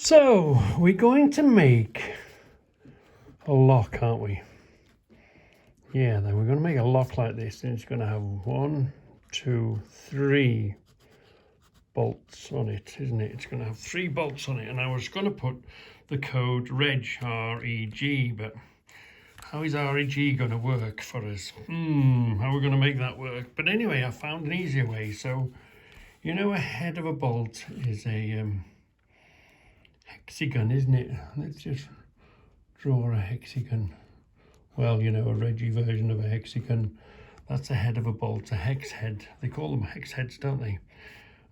So we're going to make a lock, aren't we? Yeah, then we're going to make a lock like this, and it's going to have 1, 2, 3 bolts on it, isn't it? It's going to have 3 bolts on it, and I was going to put the code Reg, R-E-G, but how is REG going to work for us? How are we going to make that work? But anyway, I found an easier way. So, you know, a head of a bolt is a hexagon, isn't it? Let's just draw a hexagon. Well, you know, a Reggy version of a hexagon. That's a head of a bolt, a hex head. They call them hex heads, don't they?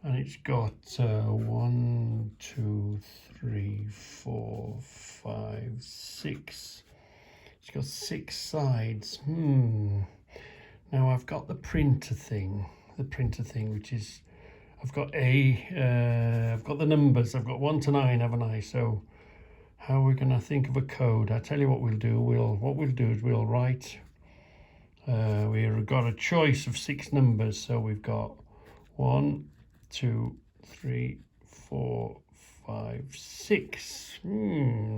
And it's got 1, 2, 3, 4, 5, 6. It's got 6 sides. Now I've got the printer thing, which is, I've got I've got the numbers. I've got 1 to 9, haven't I? So how we're going to think of a code? I tell you what we'll do. We'll write. We've got a choice of 6 numbers. So we've got 1, 2, 3, 4, 5, 6.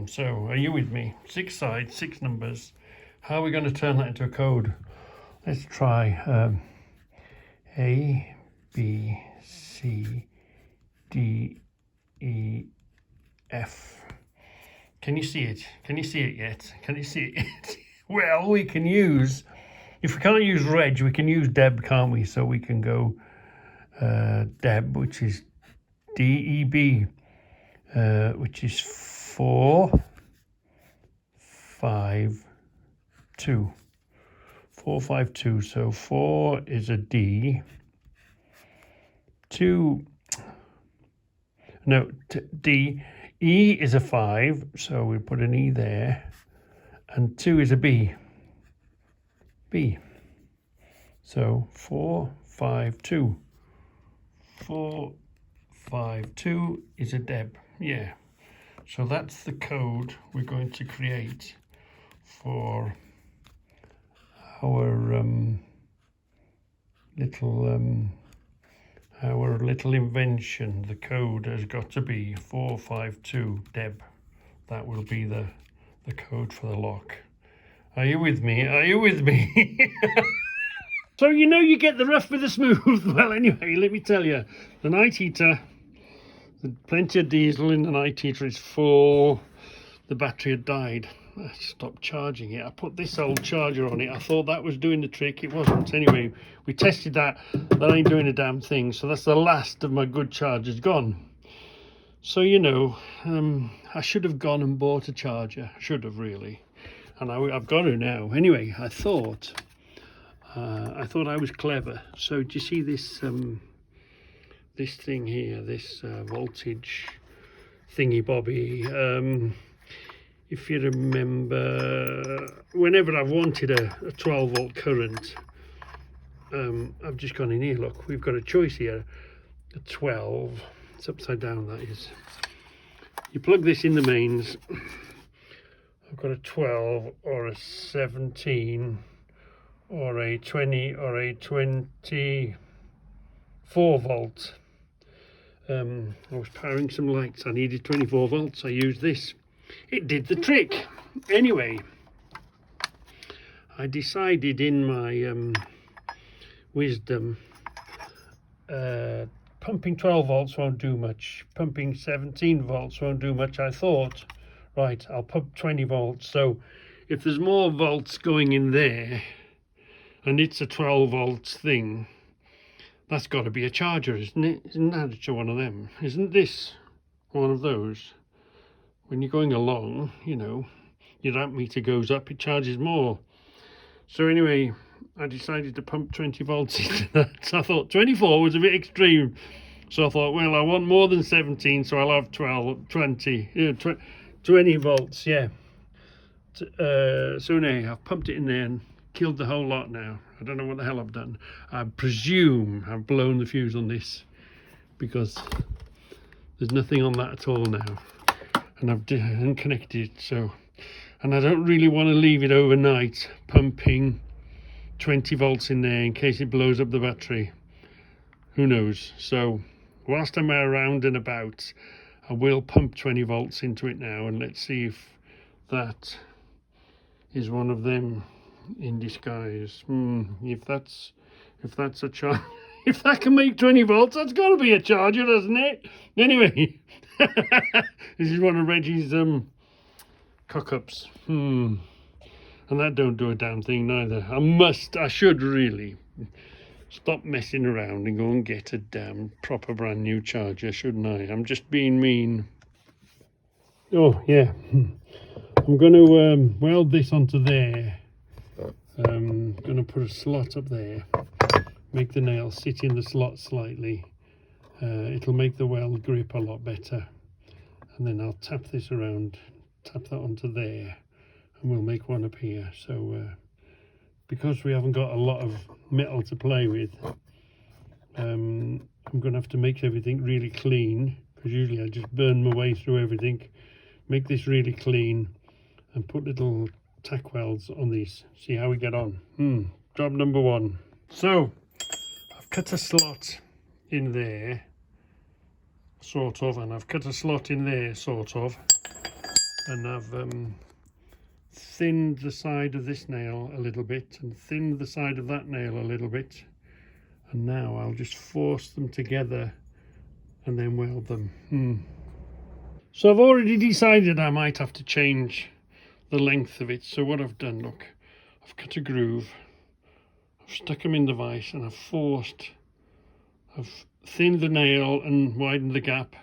So are you with me? 6 sides, 6 numbers. How are we going to turn that into a code? Let's try A, B, C, D, E, F. Can you see it? Can you see it yet? Can you see it yet? Well, we can use, if we can't use Reg, we can use Deb, can't we? So we can go Deb, which is D-E-B, which is 4, 5, 2. 4, 5, 2. So 4 is a D. 2, no, D. E is a 5, so we put an E there. And 2 is a B. B. So 4, 5, 2. 4, 5, 2 is a Deb. Yeah. So that's the code we're going to create for our little invention. The code has got to be 452 Deb. That will be the code for the lock. Are you with me? Are you with me? So you know you get the rough with the smooth. Well, anyway, let me tell you, the night heater, there's plenty of diesel in the night heater. It's full. The battery had died. I stopped charging it. I put this old charger on it. I thought that was doing the trick. It wasn't. Anyway, we tested that. That ain't doing a damn thing. So that's the last of my good chargers gone. So, you know, I should have gone and bought a charger. I should have, really. And I've got to now. Anyway, I thought I was clever. So do you see this this thing here, this voltage thingy bobby? If you remember, whenever I've wanted a 12 volt current, I've just gone in here. Look, we've got a choice here. A 12, it's upside down, that is. You plug this in the mains. I've got a 12 or a 17 or a 20 or a 24 volt. I was powering some lights. I needed 24 volts. I used this. It did the trick. Anyway, I decided in my wisdom, pumping 12 volts won't do much. Pumping 17 volts won't do much. I thought, right, I'll pump 20 volts. So if there's more volts going in there, and it's a 12 volts thing, that's got to be a charger, isn't it? Isn't that one of them? Isn't this one of those? When you're going along, you know, your amp meter goes up, it charges more. So anyway, I decided to pump 20 volts into that. So I thought 24 was a bit extreme. So I thought, well, I want more than 17, so I'll have 20 volts, yeah. So anyway, I've pumped it in there and killed the whole lot now. I don't know what the hell I've done. I presume I've blown the fuse on this because there's nothing on that at all now. And I've unconnected it, so, and I don't really want to leave it overnight pumping 20 volts in there in case it blows up the battery. Who knows? So whilst I'm around and about, I will pump 20 volts into it now, and let's see if that is one of them in disguise. If that's a charge, if that can make 20 volts, that's got to be a charger, doesn't it? Anyway, this is one of Reggy's cock-ups. And that don't do a damn thing neither. I should really stop messing around and go and get a damn proper brand new charger, shouldn't I? I'm just being mean. Oh yeah, I'm going to weld this onto there. I'm going to put a slot up there, make the nail sit in the slot slightly. It'll make the weld grip a lot better, and then I'll tap this around, tap that onto there, and we'll make one up here. So because we haven't got a lot of metal to play with, I'm going to have to make everything really clean, because usually I just burn my way through everything. Make this really clean and put little tack welds on these. See how we get on. Job number one. So I've cut a slot in there, sort of, and I've cut a slot in there, sort of, and I've thinned the side of this nail a little bit and thinned the side of that nail a little bit, and now I'll just force them together and then weld them. So I've already decided I might have to change the length of it. So what I've done, look, I've cut a groove, I've stuck them in the vise, and I've thinned the nail and widened the gap,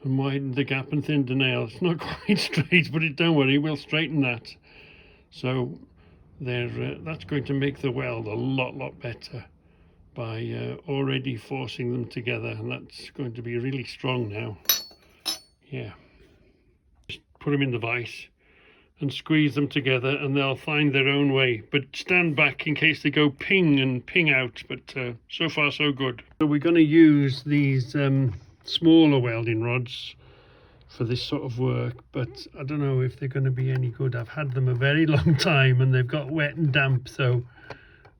and widened the gap and thinned the nail. It's not quite straight, but don't worry, we'll straighten that. So that's going to make the weld a lot better by already forcing them together, and that's going to be really strong now. Yeah, just put them in the vise and squeeze them together, and they'll find their own way, but stand back in case they go ping and ping out. But so far so good. So we're going to use these smaller welding rods for this sort of work, but I don't know if they're going to be any good. I've had them a very long time and they've got wet and damp, so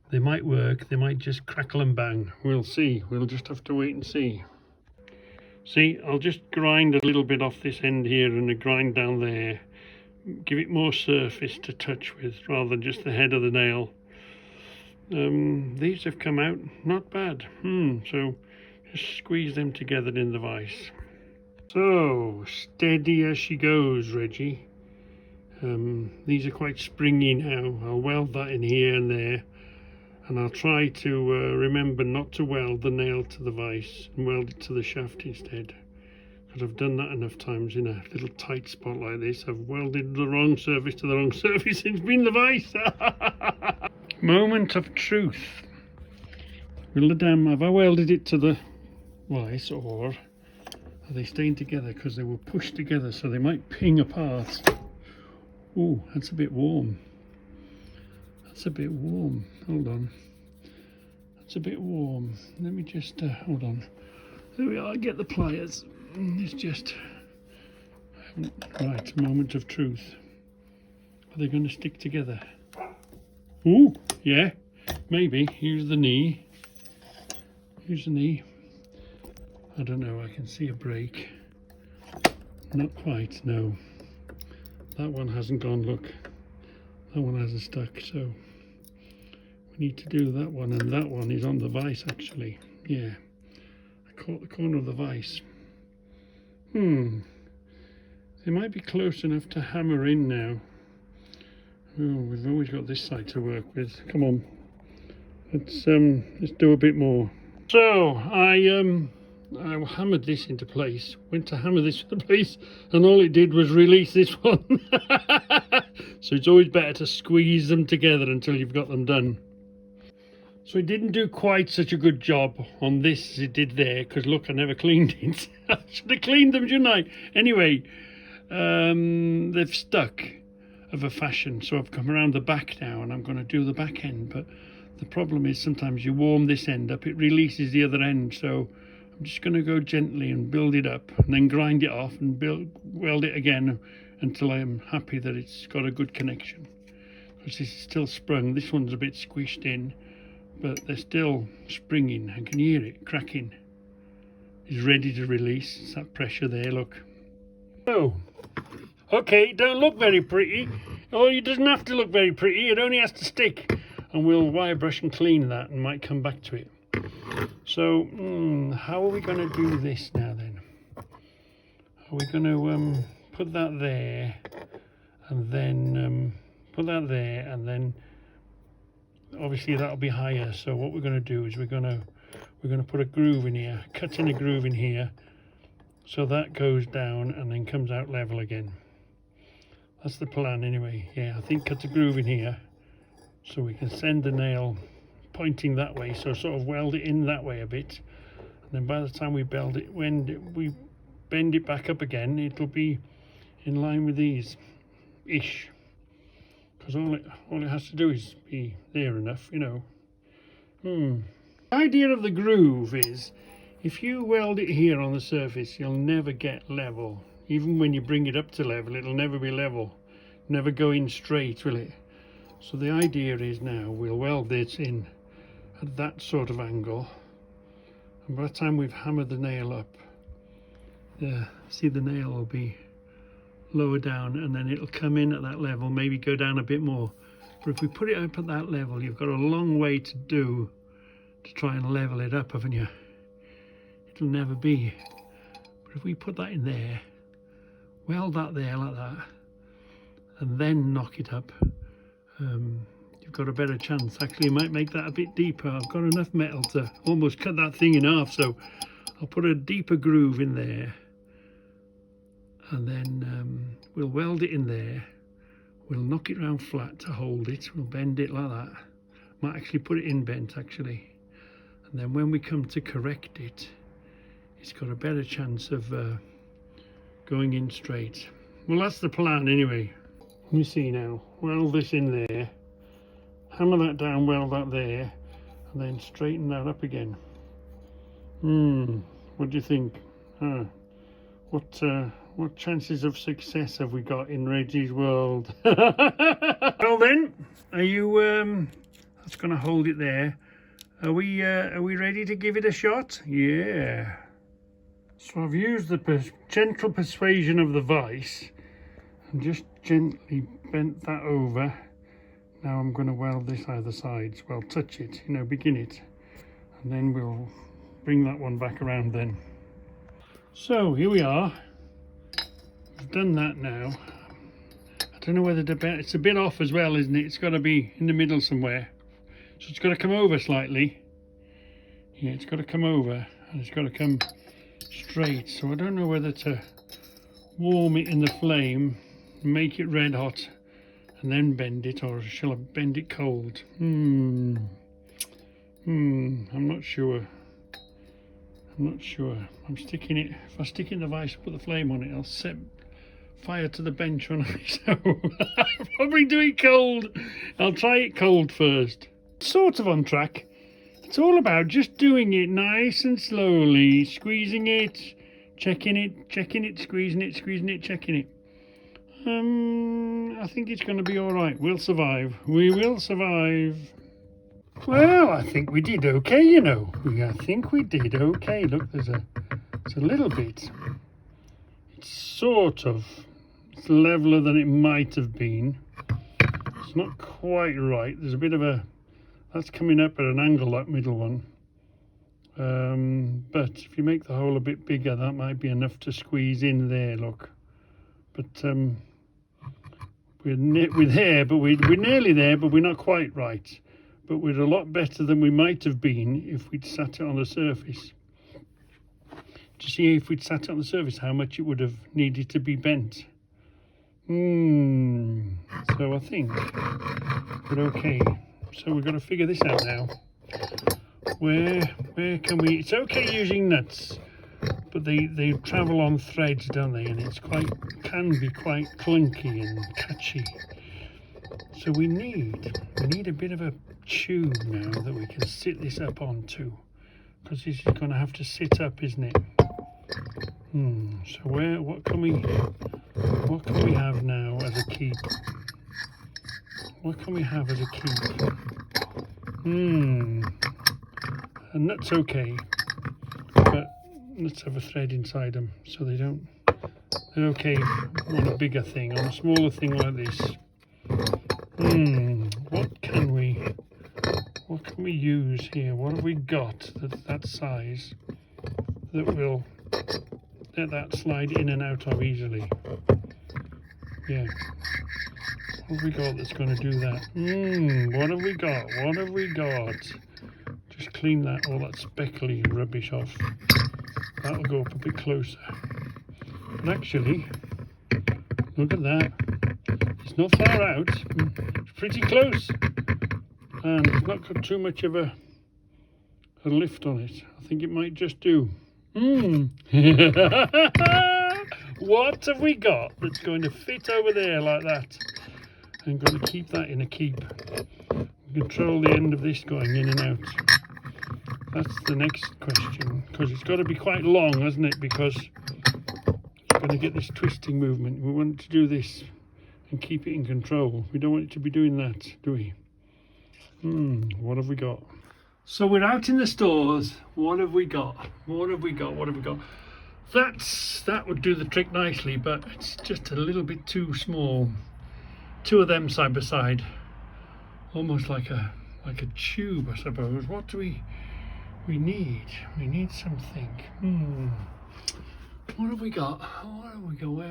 they might work, they might just crackle and bang. We'll see, we'll just have to wait and see. See, I'll just grind a little bit off this end here and a grind down there, give it more surface to touch with rather than just the head of the nail. These have come out not bad. So just squeeze them together in the vise. So steady as she goes, Reggy. These are quite springy now. I'll weld that in here and there, and I'll try to remember not to weld the nail to the vise and weld it to the shaft instead, because I've done that enough times in a little tight spot like this. I've welded the wrong surface to the wrong surface. It's been the vise. Moment of truth. Have I welded it to the vise, or are they staying together because they were pushed together, so they might ping apart? Oh, that's a bit warm. That's a bit warm. Hold on. That's a bit warm. Let me just hold on. There we are. Get the pliers. It's just right. Moment of truth. Are they going to stick together? Oh, yeah. Maybe. Here's the knee. Here's the knee. I don't know. I can see a break. Not quite. No. That one hasn't gone. Look. That one hasn't stuck, so we need to do that one, and that one is on the vise actually. Yeah, I caught the corner of the vise. They might be close enough to hammer in now. Oh, we've always got this side to work with. Come on, let's do a bit more. So I hammered this into place, went to hammer this into place, and all it did was release this one. So it's always better to squeeze them together until you've got them done. So it didn't do quite such a good job on this as it did there, because look, I never cleaned it. I should have cleaned them, shouldn't I? Anyway, they've stuck of a fashion, so I've come around the back now and I'm going to do the back end. But the problem is sometimes you warm this end up, it releases the other end, so I'm just going to go gently and build it up and then grind it off and weld it again until I am happy that it's got a good connection. Because this is still sprung. This one's a bit squished in, but they're still springing. I can hear it cracking. It's ready to release. It's that pressure there, look. Oh, okay, don't look very pretty. Oh, it doesn't have to look very pretty, it only has to stick. And we'll wire brush and clean that and might come back to it. So, how are we going to do this now then? Are we going to put that there, and then put that there, and then obviously that'll be higher. So what we're going to do is we're going to put a groove in here, cut in a groove in here, so that goes down and then comes out level again. That's the plan anyway. Yeah, I think cut a groove in here so we can send the nail pointing that way, so sort of weld it in that way a bit, and then by the time we bend it, when we bend it back up again, it'll be in line with these ish, because all it has to do is be there enough, you know. The idea of the groove is, if you weld it here on the surface, you'll never get level. Even when you bring it up to level, it'll never be level, never go in straight, will it? So the idea is now we'll weld this in at that sort of angle, and by the time we've hammered the nail up, see, the nail will be lower down, and then it'll come in at that level, maybe go down a bit more. But if we put it up at that level, you've got a long way to do to try and level it up, haven't you? It'll never be. But if we put that in there, weld that there like that, and then knock it up, you've got a better chance. Actually, you might make that a bit deeper. I've got enough metal to almost cut that thing in half, so I'll put a deeper groove in there, and then we'll weld it in there. We'll knock it round flat to hold it. We'll bend it like that. Might actually put it in bent actually, and then when we come to correct it, it's got a better chance of going in straight. Well, that's the plan anyway. Let me see now. Weld this in there, hammer that down, weld that there, and then straighten that up again. What do you think? What chances of success have we got in Reggy's world? Well then, are you? That's going to hold it there. Are we ready to give it a shot? Yeah. So I've used the gentle persuasion of the vice and just gently bent that over. Now I'm going to weld this either sides. Well, touch it, you know, begin it, and then we'll bring that one back around then. So here we are. We've done that now. I don't know whether it's a bit off as well, isn't it? It's got to be in the middle somewhere. So it's got to come over slightly. Yeah, it's got to come over, and it's got to come straight. So I don't know whether to warm it in the flame, make it red hot, and then bend it, or shall I bend it cold? I'm not sure. I'm sticking it. If I stick it in the vice, put the flame on it, I'll set fire to the bench on it. So I'll probably do it cold. I'll try it cold first. Sort of on track. It's all about just doing it nice and slowly, squeezing it, checking it, squeezing it, checking it. I think it's going to be all right. We'll survive. We will survive. Well, I think we did okay, you know. I think we did okay. Look, it's a little bit. It's it's leveler than it might have been. It's not quite right. There's a bit of that's coming up at an angle, that middle one. But if you make the hole a bit bigger, that might be enough to squeeze in there, look. But we're there, but we're nearly there, but we're not quite right. But we're a lot better than we might have been if we'd sat it on the surface. To see if we'd sat it on the surface, how much it would have needed to be bent. So I think we're okay. So we've got to figure this out now. Where can we? It's okay using nuts, but they travel on threads, don't they? And it's can be quite clunky and catchy. So we need a bit of a tube now that we can sit this up onto, because this is going to have to sit up, isn't it? So what can we have now as a keep? What can we have as a keep? A nut's okay, but nuts have a thread inside them, so they don't Okay, on a bigger thing, on a smaller thing like this. What can we use here? What have we got that's that size that will let that slide in and out of easily? Yeah. What have we got that's going to do that? What have we got? What have we got? Just clean that, all that speckly rubbish off. That'll go up a bit closer. But actually, look at that. It's not far out. It's pretty close. And it's not got too much of a lift on it. I think it might just do. What have we got that's going to fit over there like that? I'm going to keep that in a keep. Control the end of this going in and out. That's the next question, because it's got to be quite long, hasn't it? Because it's going to get this twisting movement. We want to do this and keep it in control. We don't want it to be doing that, do we? What have we got? So we're out in the stores. What have we got? What have we got? What have we got? That would do the trick nicely, but it's just a little bit too small. Two of them side by side, almost like a tube, I suppose. What do we need? We need something. What have we got? What have we got? What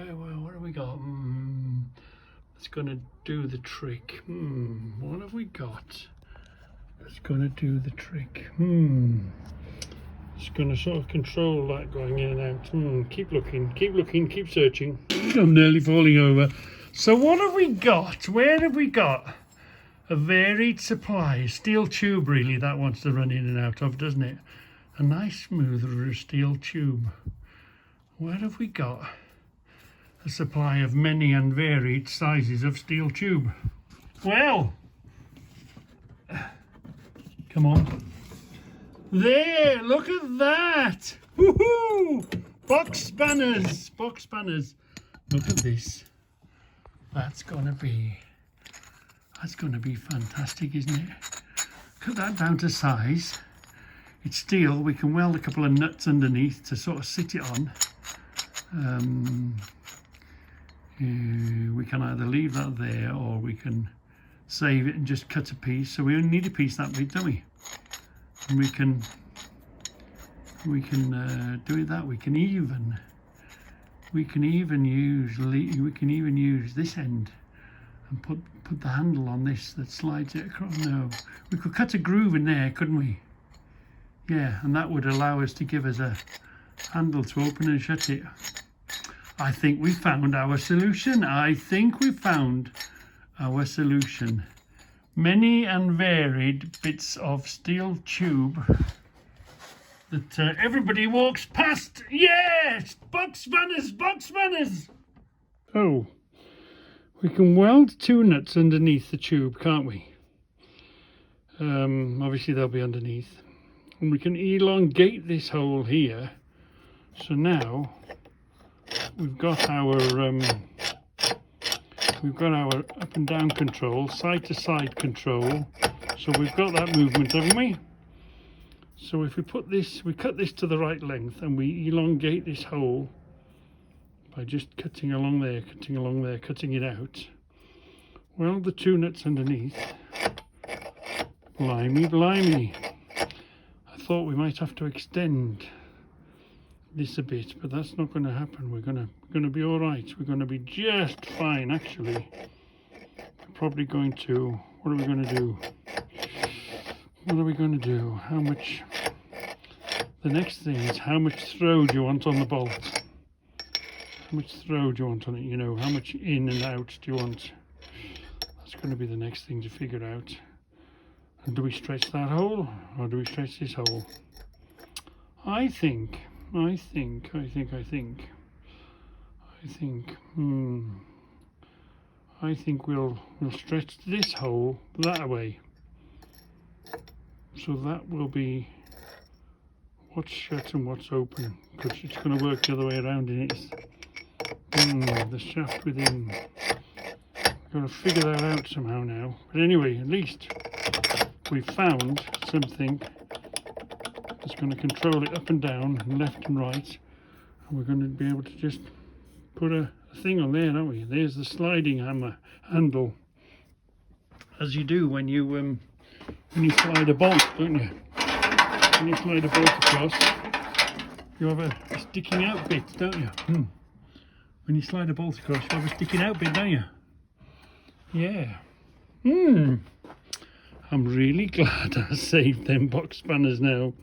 have we got? It's gonna do the trick. What have we got? It's gonna do the trick. It's gonna sort of control that going in and out. Keep looking, keep searching. I'm nearly falling over. So what have we got? Where have we got? A varied supply. Steel tube, really, that wants to run in and out of, doesn't it? A nice smooth steel tube. Where have we got a supply of many and varied sizes of steel tube? Well, come on. There, look at that. Woohoo! Box spanners, box spanners. Look at this. That's gonna be fantastic, isn't it? Cut that down to size. It's steel. We can weld a couple of nuts underneath to sort of sit it on. We can either leave that there, or we can save it and just cut a piece. So we only need a piece that big, don't we? And we can do it that. We can even use this end and put the handle on this that slides it across. No, we could cut a groove in there, couldn't we? Yeah, and that would allow us to give us a handle to open and shut it. I think we found our solution. Many and varied bits of steel tube that everybody walks past. Yes! Box spanners! Box spanners! Oh, we can weld two nuts underneath the tube, can't we? Obviously they'll be underneath. And we can elongate this hole here. So now we've got our up and down control, side to side control. So we've got that movement, haven't we? So if we cut this to the right length and we elongate this hole by just cutting along there, cutting it out. Well, the two nuts underneath. Blimey. I thought we might have to extend this a bit, but that's not going to happen. We're going to be all right. We're going to be just fine, actually. We're probably going to. What are we going to do? How much? The next thing is how much throw do you want on the bolt? How much throw do you want on it? You know, how much in and out do you want? That's going to be the next thing to figure out. And do we stretch that hole, or do we stretch this hole? I think we'll stretch this hole that way. So that will be what's shut and what's open, because it's going to work the other way around in it. The shaft within. We've got to figure that out somehow now. But anyway, at least we've found something that's going to control it up and down and left and right. And we're going to be able to just put a thing on there, don't we? There's the sliding handle, as you do when you slide a bolt, don't you? When you slide a bolt across, you have a sticking out bit, don't you? When you slide a bolt across, you have a sticking out bit, don't you? Yeah. I'm really glad I saved them box spanners now.